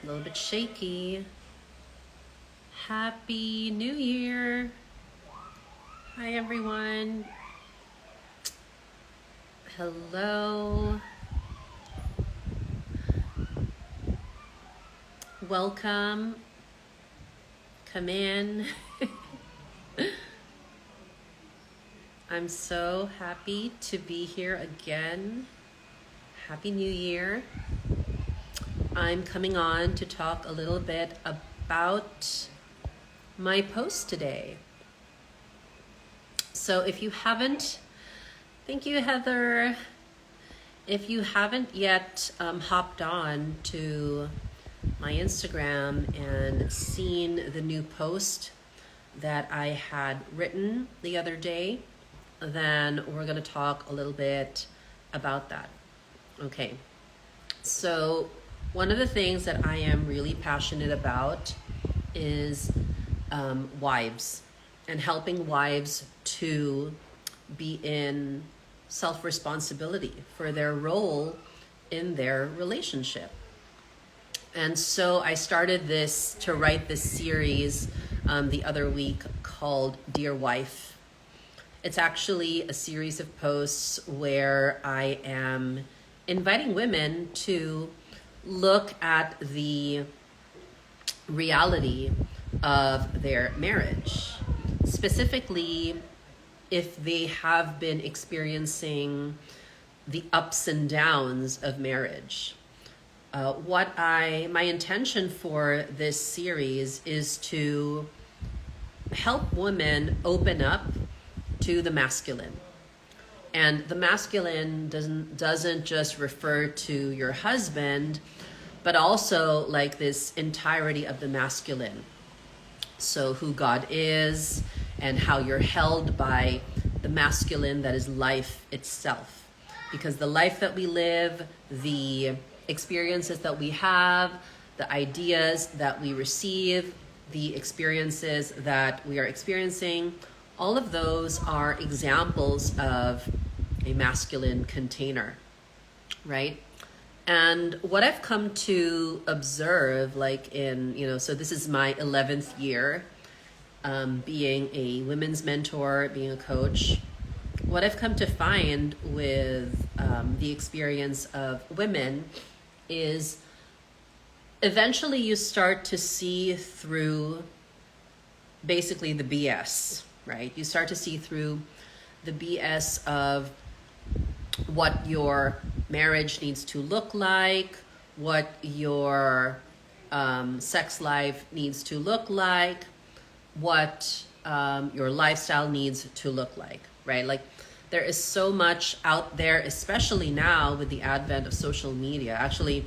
A little bit shaky. Happy New Year. Hi, everyone. Hello. Welcome. Come in. I'm so happy to be here again. Happy New Year. I'm coming on to talk a little bit about my post today. So if you haven't, thank you, Heather. If you haven't yet hopped on to my Instagram and seen the new post that I had written the other day, then we're going to talk a little bit about that. Okay, so one of the things that I am really passionate about is wives and helping wives to be in self-responsibility for their role in their relationship. And so I started to write this series the other week called Dear Wife. It's actually a series of posts where I am inviting women to look at the reality of their marriage, specifically if they have been experiencing the ups and downs of marriage. My intention for this series is to help women open up to the masculine. And the masculine doesn't just refer to your husband, but also like this entirety of the masculine. So who God is and how you're held by the masculine that is life itself. Because the life that we live, the experiences that we have, the ideas that we receive, the experiences that we are experiencing, all of those are examples of a masculine container, right? And what I've come to observe, so this is my 11th year being a women's mentor, being a coach. What I've come to find with the experience of women is eventually you start to see through basically the BS, right? You start to see through the BS of what your marriage needs to look like, what your sex life needs to look like, what your lifestyle needs to look like, right? Like there is so much out there, especially now with the advent of social media. Actually,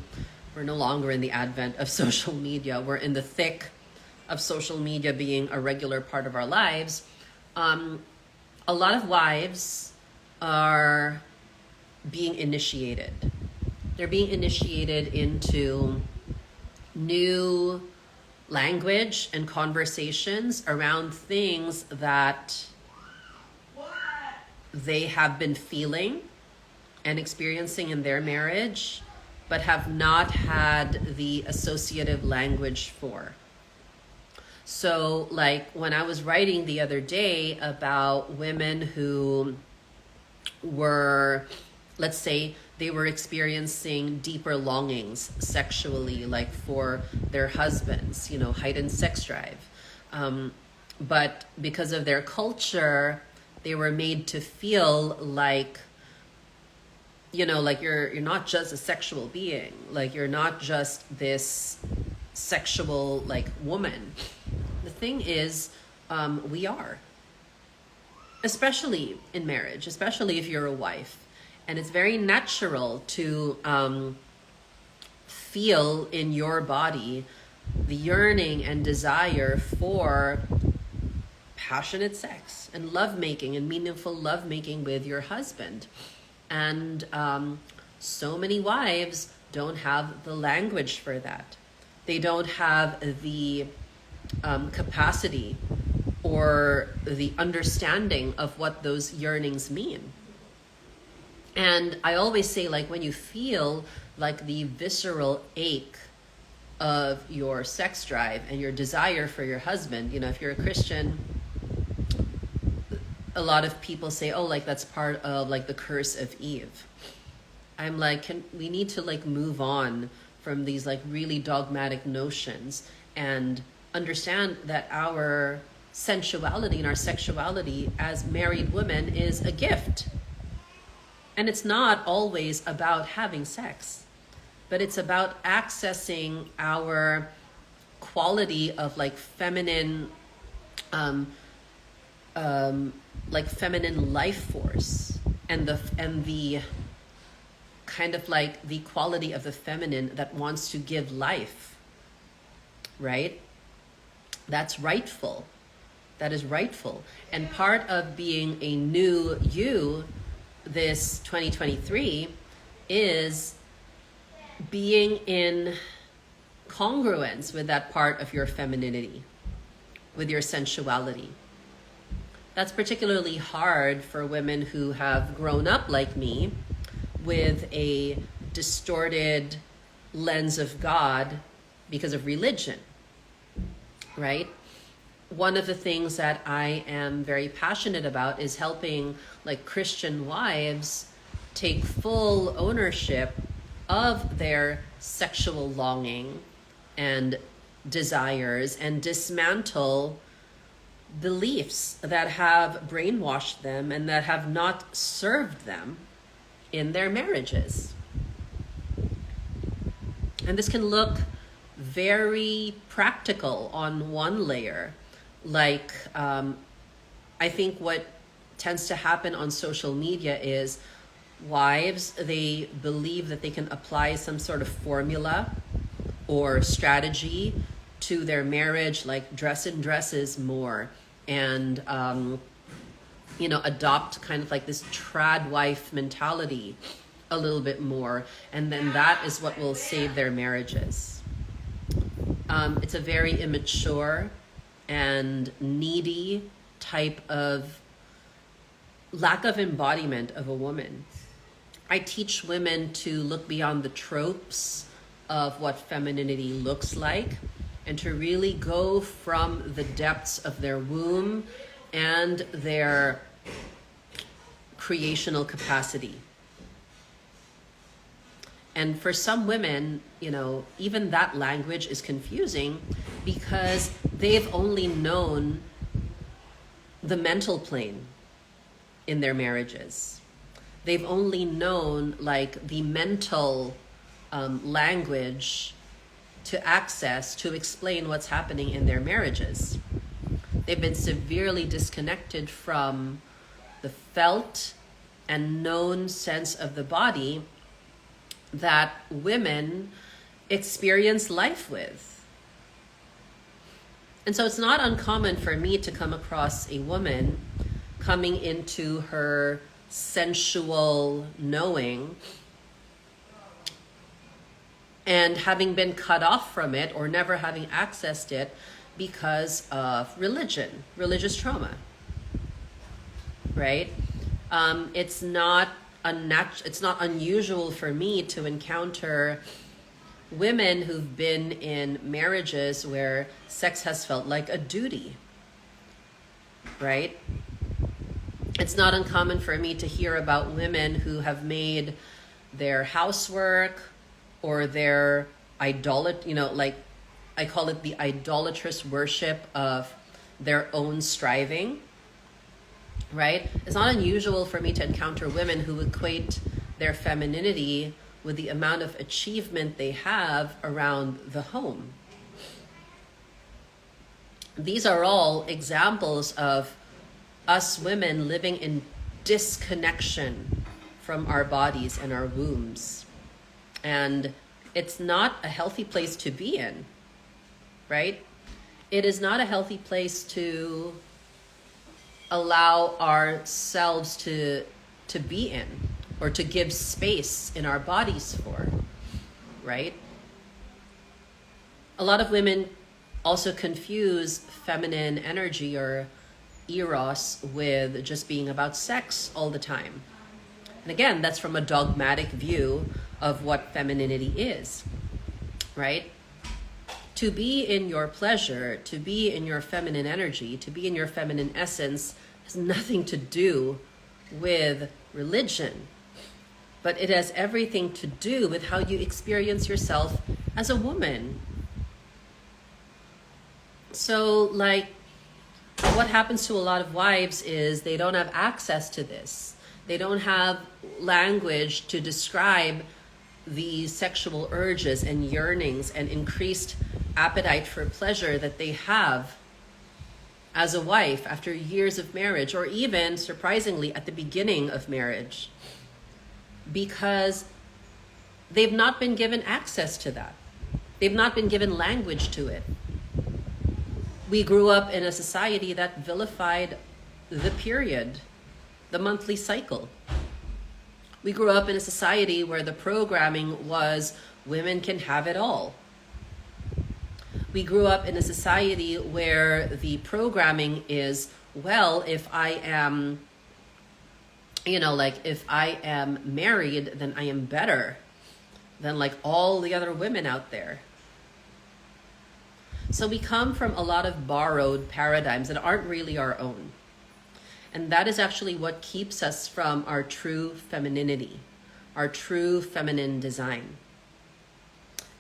we're no longer in the advent of social media. We're in the thick of social media being a regular part of our lives. A lot of wives are being initiated. They're being initiated into new language and conversations around things that they have been feeling and experiencing in their marriage, but have not had the associative language for. So like when I was writing the other day about women who were, let's say, they were experiencing deeper longings sexually, like for their husbands, heightened sex drive. But because of their culture, they were made to feel like, like you're not just a sexual being, like you're not just this sexual like woman. The thing is, we are, especially in marriage, especially if you're a wife. And it's very natural to feel in your body the yearning and desire for passionate sex and lovemaking and meaningful lovemaking with your husband. And so many wives don't have the language for that. They don't have the capacity or the understanding of what those yearnings mean. And I always say, like, when you feel like the visceral ache of your sex drive and your desire for your husband. You know, if you're a Christian, a lot of people say, oh, like that's part of like the curse of Eve. I'm like, we need to like move on from these like really dogmatic notions and understand that our sensuality and our sexuality as married women is a gift. And it's not always about having sex, but it's about accessing our quality of like feminine, like feminine life force, and the kind of like the quality of the feminine that wants to give life, right? That's rightful. That is rightful. And part of being a new you this 2023 is being in congruence with that part of your femininity, with your sensuality. That's particularly hard for women who have grown up like me with a distorted lens of God because of religion, right? One of the things that I am very passionate about is helping like Christian wives take full ownership of their sexual longing and desires and dismantle beliefs that have brainwashed them and that have not served them in their marriages. And this can look very practical on one layer. Like, I think what tends to happen on social media is wives, they believe that they can apply some sort of formula or strategy to their marriage, like dress in dresses more and, adopt kind of like this trad wife mentality a little bit more. And then that is what will save their marriages. It's a very immature and needy type of lack of embodiment of a woman. I teach women to look beyond the tropes of what femininity looks like and to really go from the depths of their womb and their creational capacity. And for some women, even that language is confusing because they've only known the mental plane in their marriages. They've only known like the mental language to access to explain what's happening in their marriages. They've been severely disconnected from the felt and known sense of the body that women experience life with. And so it's not uncommon for me to come across a woman coming into her sensual knowing and having been cut off from it or never having accessed it because of religious trauma, right? It's not unusual for me to encounter women who've been in marriages where sex has felt like a duty, right? It's not uncommon for me to hear about women who have made their housework or their I call it the idolatrous worship of their own striving, right? It's not unusual for me to encounter women who equate their femininity with the amount of achievement they have around the home. These are all examples of us women living in disconnection from our bodies and our wombs. And it's not a healthy place to be in, right? It is not a healthy place to allow ourselves to be in or to give space in our bodies for, right? A lot of women also confuse feminine energy or eros with just being about sex all the time. And again, that's from a dogmatic view of what femininity is, right? to be in your pleasure, to be in your feminine energy, to be in your feminine essence has nothing to do with religion, but it has everything to do with how you experience yourself as a woman. So, like, what happens to a lot of wives is they don't have access to this. They don't have language to describe the sexual urges and yearnings and increased appetite for pleasure that they have as a wife after years of marriage, or even, surprisingly, at the beginning of marriage, because they've not been given access to that. They've not been given language to it. We grew up in a society that vilified the period, the monthly cycle. We grew up in a society where the programming was women can have it all. We grew up in a society where the programming is, well, if I am, if I am married, then I am better than like all the other women out there. So we come from a lot of borrowed paradigms that aren't really our own. And that is actually what keeps us from our true femininity, our true feminine design.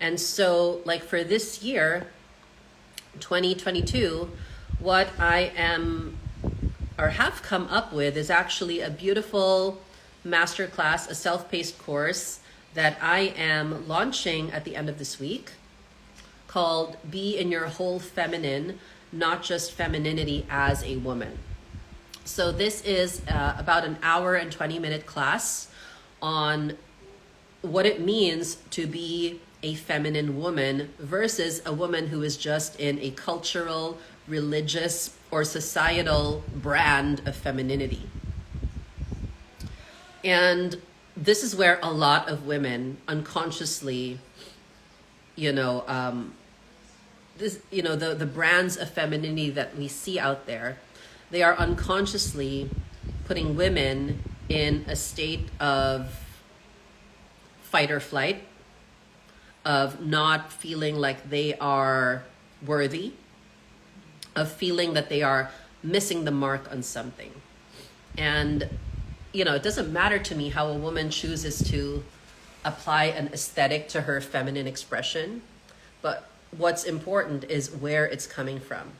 And so, like, for this year, 2022, what I am or have come up with is actually a beautiful masterclass, a self-paced course that I am launching at the end of this week, called Be in Your Whole Feminine, Not Just Femininity as a Woman. So this is about an hour and 20-minute class on what it means to be a feminine woman versus a woman who is just in a cultural, religious, or societal brand of femininity. And this is where a lot of women unconsciously, the brands of femininity that we see out there, they are unconsciously putting women in a state of fight or flight, of not feeling like they are worthy, of feeling that they are missing the mark on something. And, it doesn't matter to me how a woman chooses to apply an aesthetic to her feminine expression, but what's important is where it's coming from.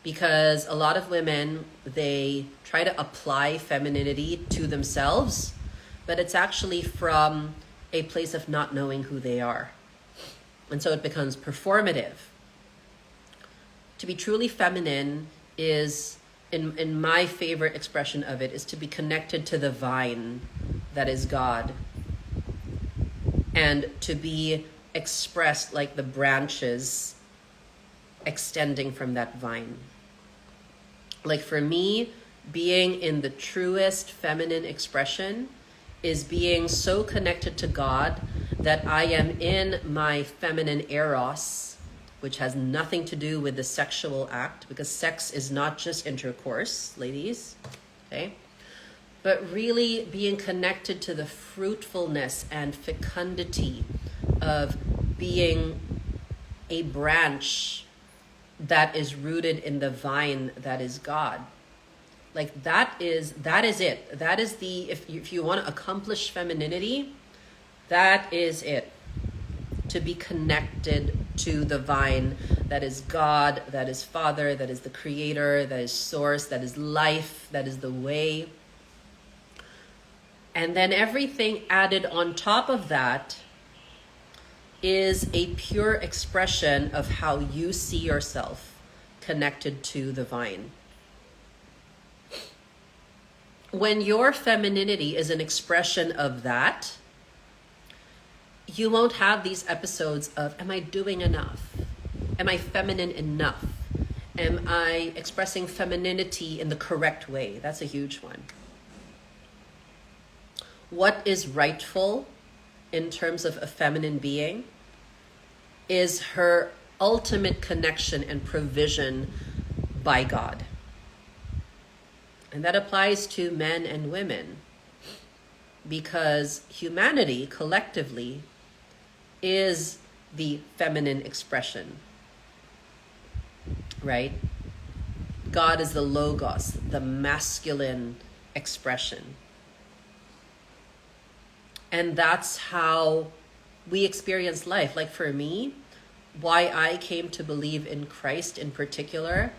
Because a lot of women, they try to apply femininity to themselves, but it's actually from a place of not knowing who they are. And so it becomes performative. To be truly feminine is, in my favorite expression of it, is to be connected to the vine that is God, and to be expressed like the branches extending from that vine. Like, for me, being in the truest feminine expression is being so connected to God that I am in my feminine eros, which has nothing to do with the sexual act, because sex is not just intercourse, ladies, okay? But really being connected to the fruitfulness and fecundity of being a branch that is rooted in the vine that is God. Like, that is it. That is if you want to accomplish femininity, that is it. To be connected to the vine that is God, that is Father, that is the Creator, that is Source, that is life, that is the way. And then everything added on top of that is a pure expression of how you see yourself connected to the vine. When your femininity is an expression of that, you won't have these episodes of, am I doing enough? Am I feminine enough? Am I expressing femininity in the correct way? That's a huge one. What is rightful in terms of a feminine being is her ultimate connection and provision by God. And that applies to men and women, because humanity collectively is the feminine expression, right? God is the logos, the masculine expression. And that's how we experience life. Like for me, why I came to believe in Christ in particular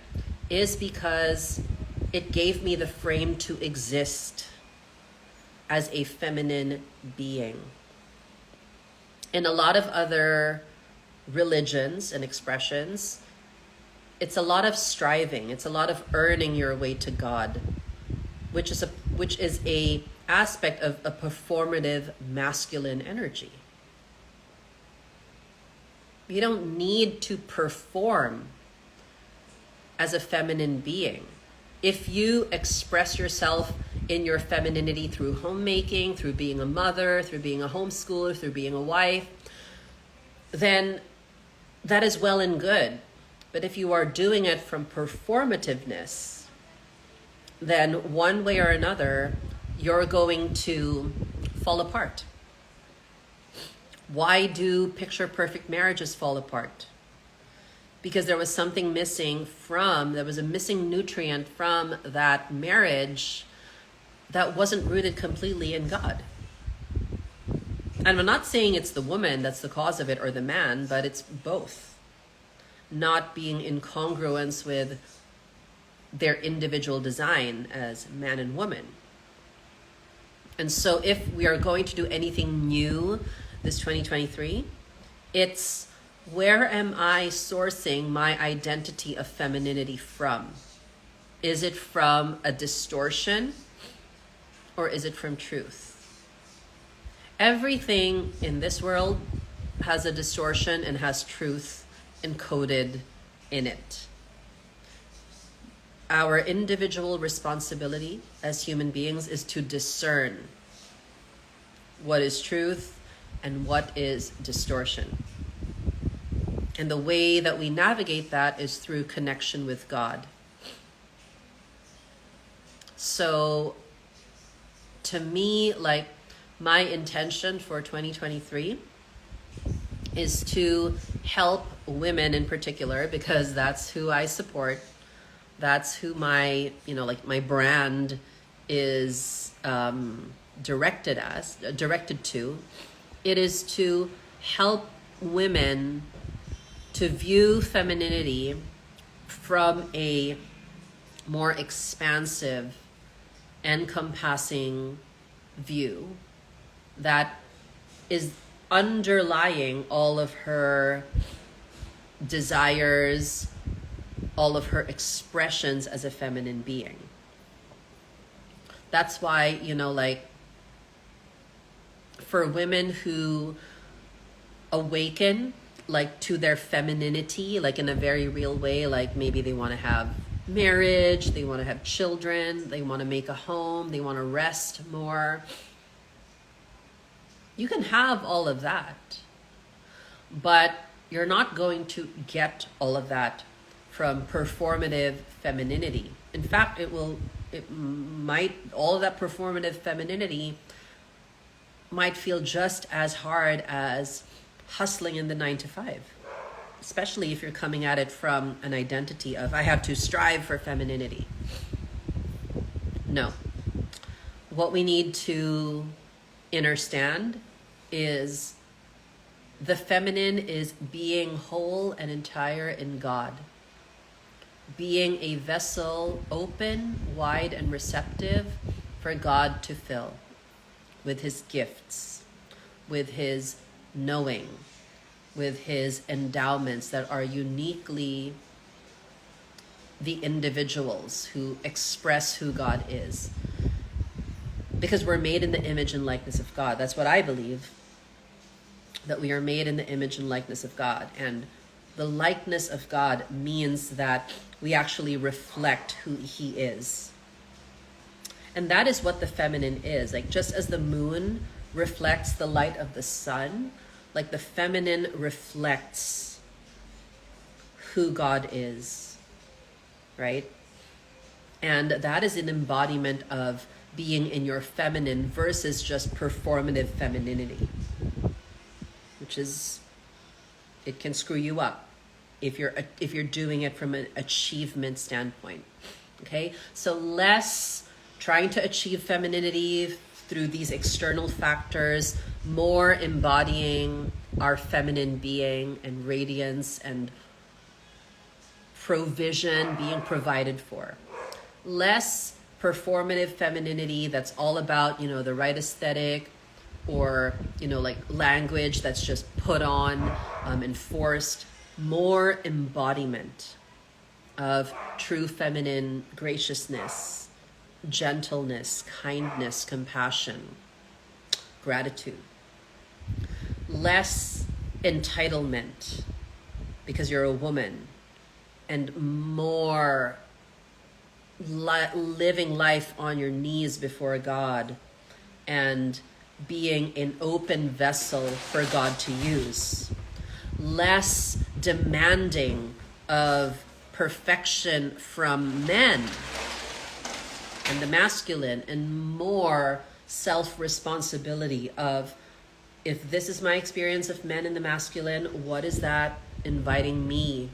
is because it gave me the frame to exist as a feminine being. In a lot of other religions and expressions, it's a lot of striving. It's a lot of earning your way to God, which is a aspect of a performative masculine energy. You don't need to perform as a feminine being. If you express yourself in your femininity through homemaking, through being a mother, through being a homeschooler, through being a wife, then that is well and good. But if you are doing it from performativeness, then one way or another, you're going to fall apart. Why do picture-perfect marriages fall apart? Because there was something missing there was a missing nutrient from that marriage that wasn't rooted completely in God. And I'm not saying it's the woman that's the cause of it or the man, but it's both. Not being in congruence with their individual design as man and woman. And so if we are going to do anything new this 2023, it's where am I sourcing my identity of femininity from? Is it from a distortion or is it from truth? Everything in this world has a distortion and has truth encoded in it. Our individual responsibility as human beings is to discern what is truth and what is distortion. And the way that we navigate that is through connection with God. So to me, like, my intention for 2023 is to help women in particular, because that's who I support. That's who my brand is directed to. It is to help women to view femininity from a more expansive, encompassing view that is underlying all of her desires, all of her expressions as a feminine being. That's why, for women who awaken to their femininity, in a very real way, maybe they want to have marriage, they want to have children, they want to make a home, they want to rest more. You can have all of that, but you're not going to get all of that from performative femininity. In fact, all of that performative femininity might feel just as hard as hustling in the 9-to-5, especially if you're coming at it from an identity of, I have to strive for femininity. No. What we need to understand is the feminine is being whole and entire in God. Being a vessel open, wide, and receptive for God to fill with his gifts, with his knowing, with his endowments that are uniquely the individuals who express who God is. Because we're made in the image and likeness of God. That's what I believe, that we are made in the image and likeness of God. And the likeness of God means that we actually reflect who he is. And that is what the feminine is. Just as the moon reflects the light of the sun, the feminine reflects who God is, right? And that is an embodiment of being in your feminine versus just performative femininity, which is It can screw you up if you're doing it from an achievement standpoint. Okay, so less trying to achieve femininity through these external factors, more embodying our feminine being and radiance and provision being provided for. Less performative femininity that's all about, the right aesthetic, or, like language that's just put on, enforced. More embodiment of true feminine graciousness, gentleness, kindness, compassion, gratitude. Less entitlement because you're a woman, and more living life on your knees before God and being an open vessel for God to use. Less demanding of perfection from men and the masculine, and more self-responsibility of, if this is my experience of men and the masculine, what is that inviting me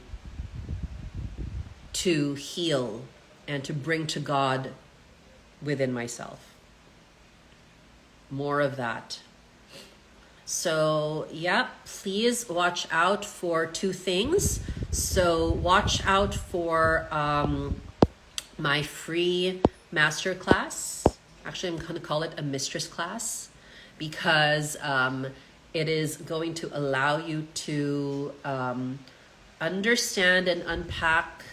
to heal and to bring to God within myself? More of that. So yeah, please watch out for two things. So watch out for my free masterclass. Actually, I'm going to call it a mistress class, because it is going to allow you to understand and unpack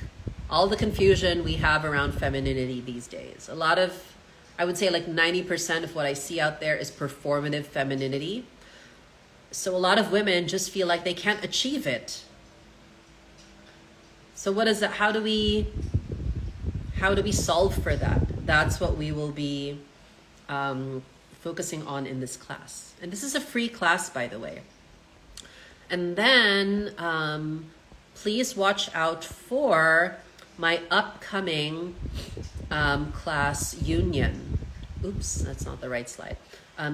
all the confusion we have around femininity these days. A lot of, I would say like 90% of what I see out there is performative femininity. So a lot of women just feel like they can't achieve it. So what is that? How do we solve for that? That's what we will be focusing on in this class. And this is a free class, by the way. And then please watch out for my upcoming class, Union. Oops, that's not the right slide.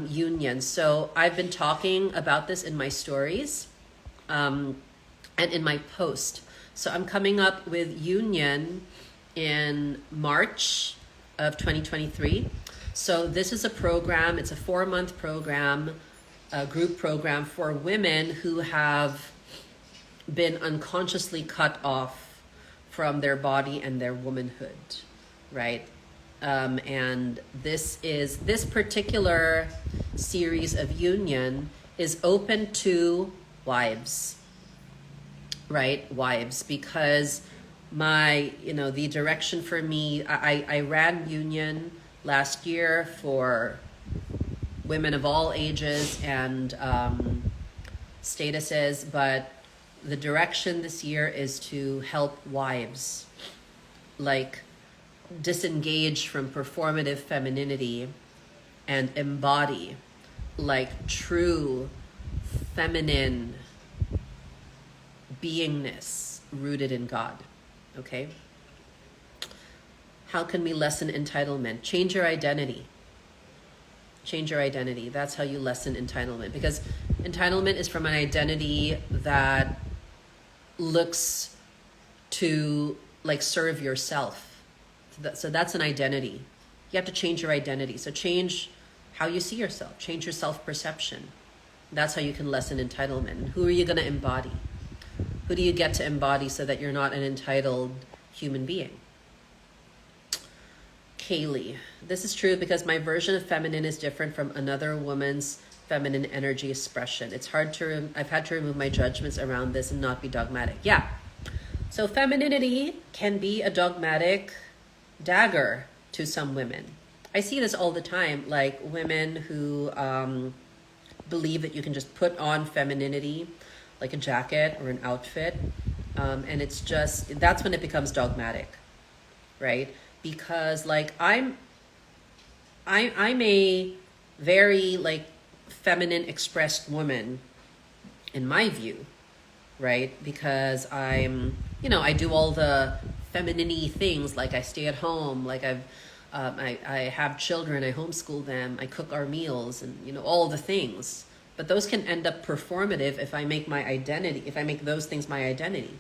Union. So I've been talking about this in my stories and in my post. So I'm coming up with Union in March of 2023. So this is a program, it's a 4-month program, a group program for women who have been unconsciously cut off from their body and their womanhood, right? And this particular series of Union is open to wives, right? Wives, because the direction for me, I ran Union last year for women of all ages and statuses, but the direction this year is to help wives, like, disengage from performative femininity and embody like true feminine beingness rooted in God. Okay? How can we lessen entitlement? Change your identity. Change your identity. That's how you lessen entitlement, because entitlement is from an identity that looks to like serve yourself. So that's an identity. You have to change your identity. So change how you see yourself. Change your self-perception. That's how you can lessen entitlement. And who are you going to embody? Who do you get to embody so that you're not an entitled human being? Kaylee. This is true because my version of feminine is different from another woman's feminine energy expression. It's hard to, I've had to remove my judgments around this and not be dogmatic. Yeah. So femininity can be a dogmatic dagger to some women. I see this all the time, like women who believe that you can just put on femininity, like a jacket or an outfit, and it's just, that's when it becomes dogmatic, right? Because like I'm a very like feminine expressed woman in my view, right? Because I'm, I do all the feminine-y things, like I stay at home, like I have children, I homeschool them, I cook our meals, and all the things, But those can end up performative if I make those things my identity.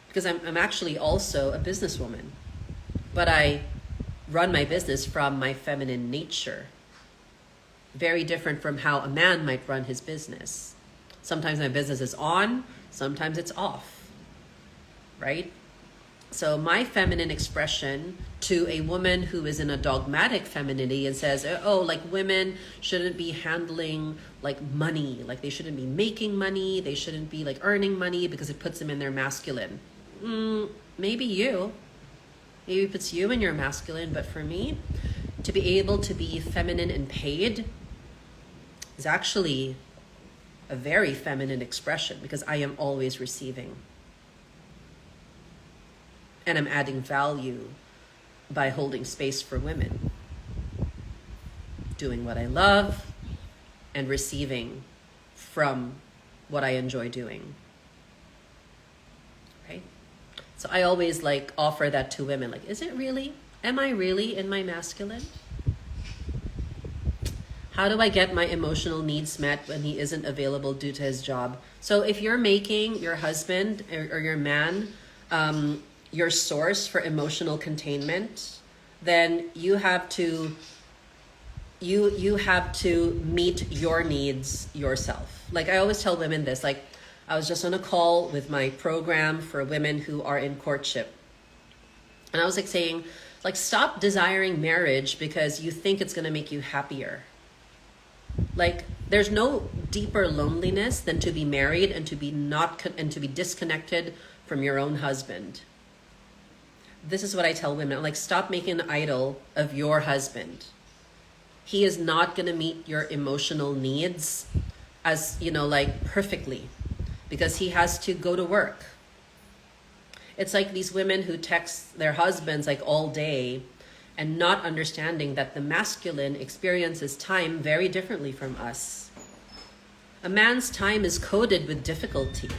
Because I'm actually also a businesswoman, but I run my business from my feminine nature. Very different from how a man might run his business. Sometimes my business is on, sometimes it's off, right? So my feminine expression to a woman who is in a dogmatic femininity and says, oh, like women shouldn't be handling like money, like they shouldn't be making money, they shouldn't be like earning money because it puts them in their masculine. Maybe it puts you in your masculine, but for me, to be able to be feminine and paid is actually a very feminine expression because I am always receiving. And I'm adding value by holding space for women, doing what I love and receiving from what I enjoy doing. Right? So I always like offer that to women. Like, am I really in my masculine? How do I get my emotional needs met when he isn't available due to his job? So if you're making your husband or your man your source for emotional containment, then you have to meet your needs yourself. Like I always tell women this, like I was just on a call with my program for women who are in courtship. And I was like saying, like, stop desiring marriage because you think it's going to make you happier. Like there's no deeper loneliness than to be married and to be disconnected from your own husband. This is what I tell women. I'm like, stop making an idol of your husband. He is not going to meet your emotional needs as, like perfectly because he has to go to work. It's like these women who text their husbands like all day and not understanding that the masculine experiences time very differently from us. A man's time is coded with difficulty.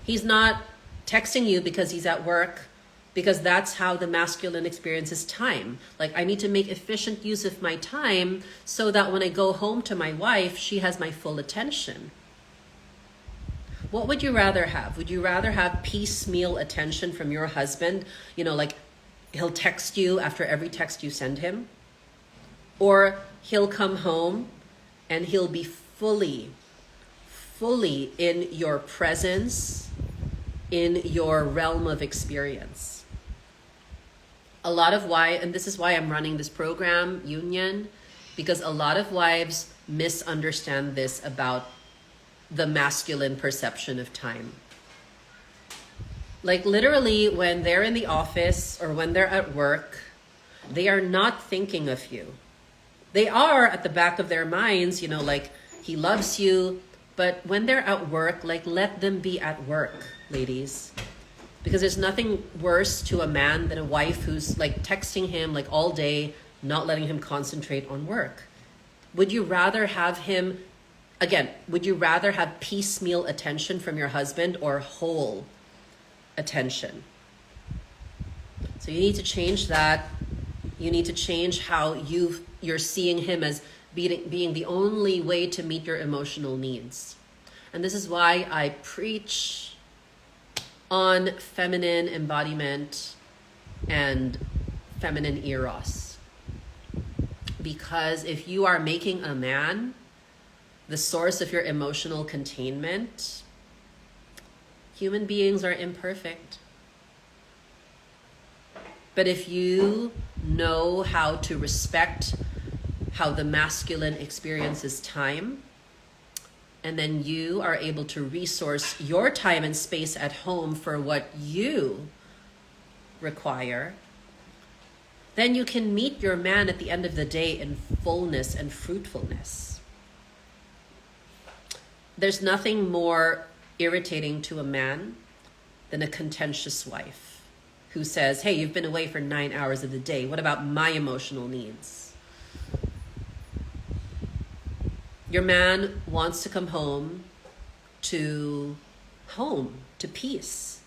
He's not texting you because he's at work, because that's how the masculine experiences time. Like, I need to make efficient use of my time so that when I go home to my wife, she has my full attention. What would you rather have? Would you rather have piecemeal attention from your husband? Like he'll text you after every text you send him? Or he'll come home and he'll be fully in your presence, in your realm of experience. And this is why I'm running this program, Union, because a lot of wives misunderstand this about the masculine perception of time. Like literally when they're in the office or when they're at work, they are not thinking of you. They are at the back of their minds, like he loves you, but when they're at work, like let them be at work, ladies. Because there's nothing worse to a man than a wife who's like texting him like all day, not letting him concentrate on work. Would you rather have piecemeal attention from your husband or whole attention? So you need to change that. You need to change how you're seeing him as being the only way to meet your emotional needs. And this is why I preach on feminine embodiment and feminine eros. Because if you are making a man the source of your emotional containment, human beings are imperfect. But if you know how to respect how the masculine experiences time, and then you are able to resource your time and space at home for what you require, then you can meet your man at the end of the day in fullness and fruitfulness. There's nothing more irritating to a man than a contentious wife who says, hey, you've been away for 9 hours of the day. What about my emotional needs? Your man wants to come home to peace,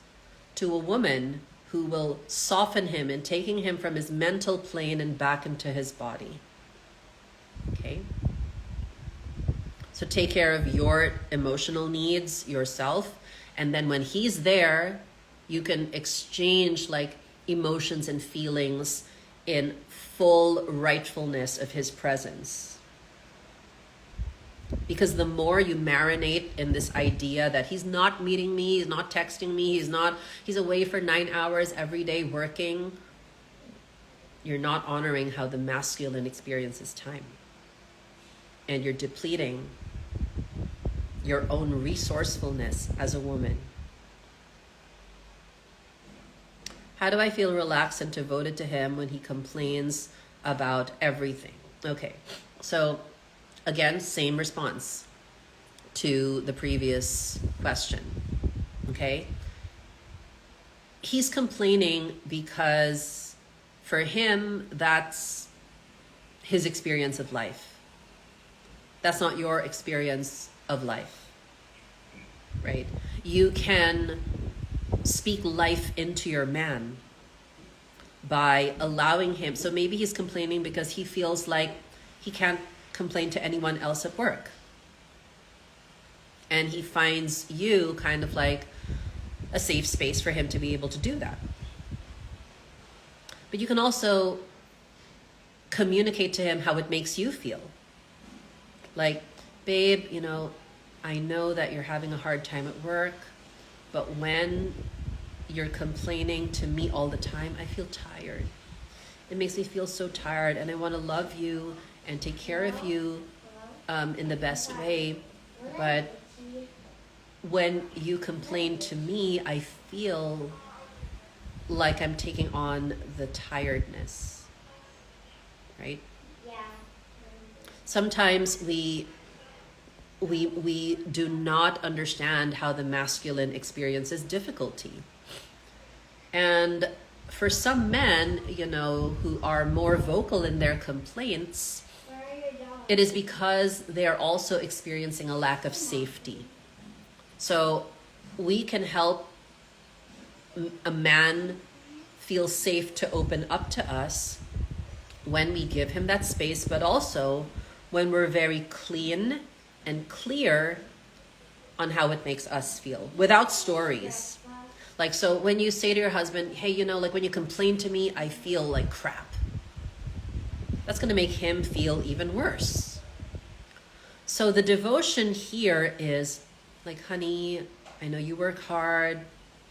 to a woman who will soften him and taking him from his mental plane and back into his body. Okay? So take care of your emotional needs yourself. And then when he's there, you can exchange like emotions and feelings in full rightfulness of his presence. Because the more you marinate in this idea that he's not meeting me, he's not texting me, he's away for 9 hours every day working, you're not honoring how the masculine experiences time. And you're depleting your own resourcefulness as a woman. How do I feel relaxed and devoted to him when he complains about everything? Okay, so again, same response to the previous question, okay? He's complaining because for him, that's his experience of life. That's not your experience of life, right? You can speak life into your man by allowing him. So maybe he's complaining because he feels like he can't complain to anyone else at work. And he finds you kind of like a safe space for him to be able to do that. But you can also communicate to him how it makes you feel. Like, babe, I know that you're having a hard time at work, but when you're complaining to me all the time, I feel tired. It makes me feel so tired, and I want to love you and take care of you in the best way. But when you complain to me, I feel like I'm taking on the tiredness, right? Yeah. Sometimes we do not understand how the masculine experiences difficulty. And for some men, who are more vocal in their complaints, it is because they are also experiencing a lack of safety. So we can help a man feel safe to open up to us when we give him that space, but also when we're very clean and clear on how it makes us feel without stories. Like, so when you say to your husband, hey, like when you complain to me, I feel like crap. That's going to make him feel even worse. So the devotion here is like, honey, I know you work hard.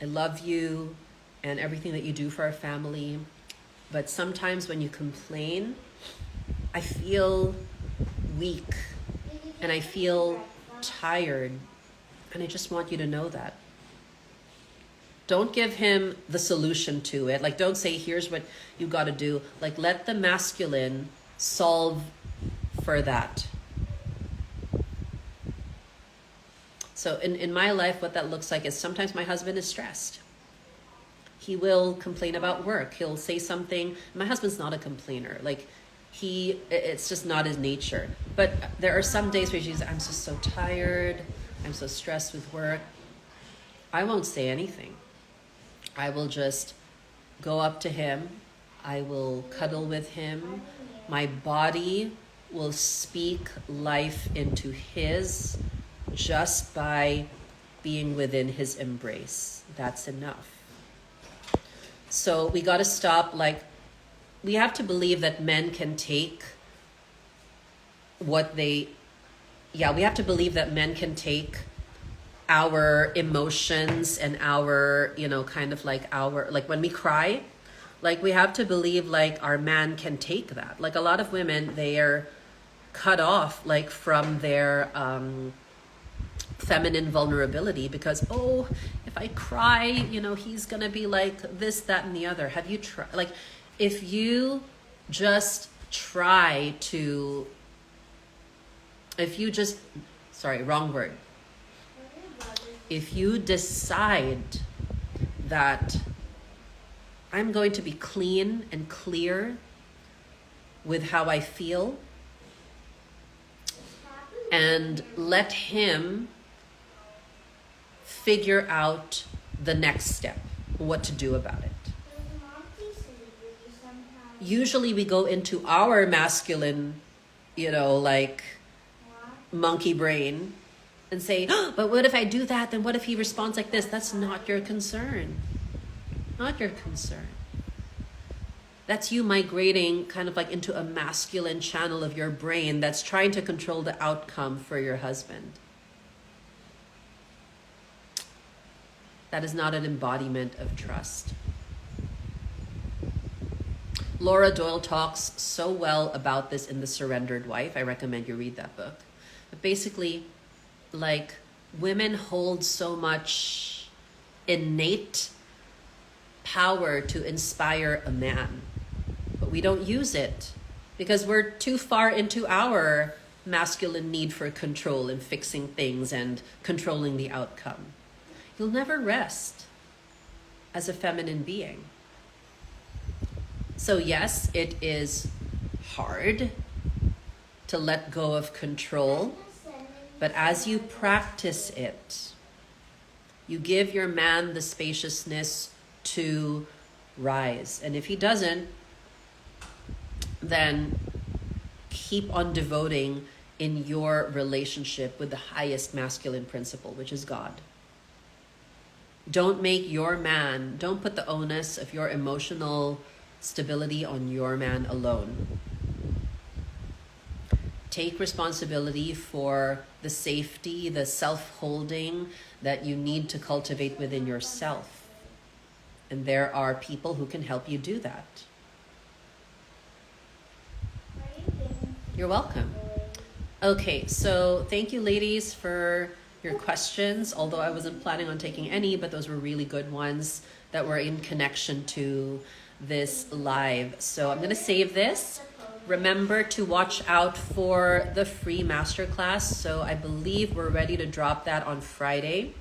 I love you and everything that you do for our family. But sometimes when you complain, I feel weak and I feel tired. And I just want you to know that. Don't give him the solution to it. Like, don't say, here's what you got to do. Like, let the masculine solve for that. So in my life, what that looks like is sometimes my husband is stressed. He will complain about work. He'll say something. My husband's not a complainer. Like, it's just not his nature. But there are some days where he's, I'm just so tired. I'm so stressed with work. I won't say anything. I will just go up to him. I will cuddle with him. My body will speak life into his just by being within his embrace. That's enough. So we got to stop, we have to believe that men can take we have to believe that men can take our emotions and our, when we cry, we have to believe our man can take that. Like, a lot of women, they are cut off from their feminine vulnerability because, if I cry, he's gonna be like this, that, and the other. Have you tried? If you just try to, if you decide that I'm going to be clean and clear with how I feel and let him figure out the next step, what to do about it. Usually we go into our masculine, monkey brain and say, oh, but what if I do that? Then what if he responds like this? That's not your concern. Not your concern. That's you migrating kind of like into a masculine channel of your brain that's trying to control the outcome for your husband. That is not an embodiment of trust. Laura Doyle talks so well about this in The Surrendered Wife. I recommend you read that book. But basically, like, women hold so much innate power to inspire a man, but we don't use it because we're too far into our masculine need for control and fixing things and controlling the outcome. You'll never rest as a feminine being. So yes, it is hard to let go of control, but as you practice it, you give your man the spaciousness to rise. And if he doesn't, then keep on devoting in your relationship with the highest masculine principle, which is God. Don't make your man, don't put the onus of your emotional stability on your man alone. Take responsibility for the safety, the self-holding that you need to cultivate within yourself. And there are people who can help you do that. You're welcome. Okay, so thank you, ladies, for your questions, although I wasn't planning on taking any, but those were really good ones that were in connection to this live. So I'm going to save this. Remember to watch out for the free masterclass. So I believe we're ready to drop that on Friday.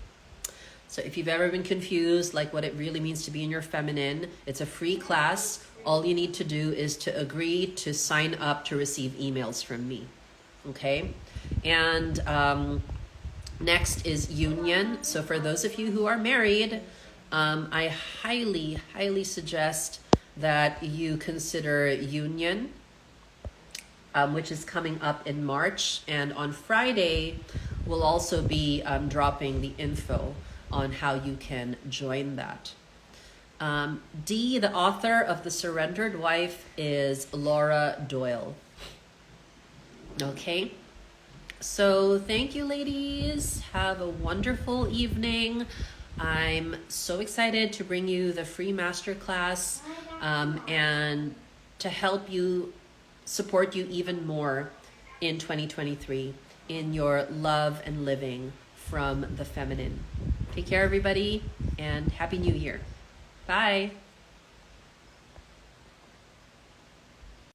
So if you've ever been confused, like what it really means to be in your feminine, it's a free class. All you need to do is to agree to sign up to receive emails from me. Okay? And next is union. So for those of you who are married, I highly, highly suggest that you consider union, which is coming up in March. And on Friday, we'll also be dropping the info on how you can join that. Dee, the author of The Surrendered Wife, is Laura Doyle. Okay. So thank you, ladies. Have a wonderful evening. I'm so excited to bring you the free masterclass and to help you, support you even more in 2023 in your love and living from the feminine. Take care, everybody, and Happy New Year. Bye.